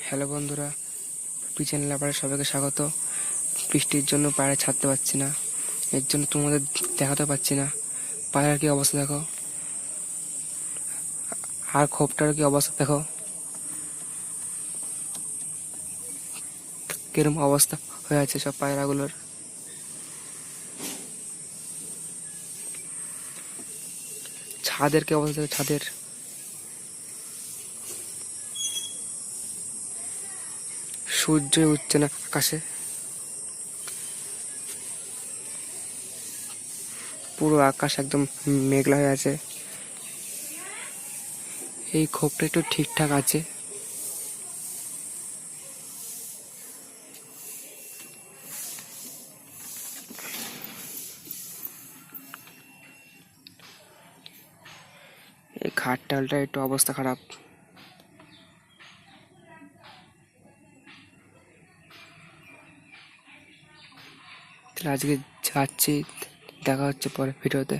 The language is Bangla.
হ্যালো বন্ধুরা, পিছন লাপারে সবাইকে স্বাগত। বৃষ্টির জন্য পায়রা ছাড়তে পারছি না, এর জন্য তোমাদের দেখাতে পারছি না। পায়রার কি অবস্থা দেখো, আর খোপটার কি অবস্থা দেখো, কিরম অবস্থা হয়ে আছে সব পায়রাগুলোর। ছাদের কি অবস্থা দেখো, ছাদের সূর্য উঠছে না আকাশে, পুরো আকাশ একদম মেঘলা হয়ে আছে। এই খোপটা একটু ঠিকঠাক আছে। এই খাটটালটা একটু অবস্থা খারাপ। তাহলে আজকে যাচ্ছি, দেখা হচ্ছে পরে ভিডিওতে।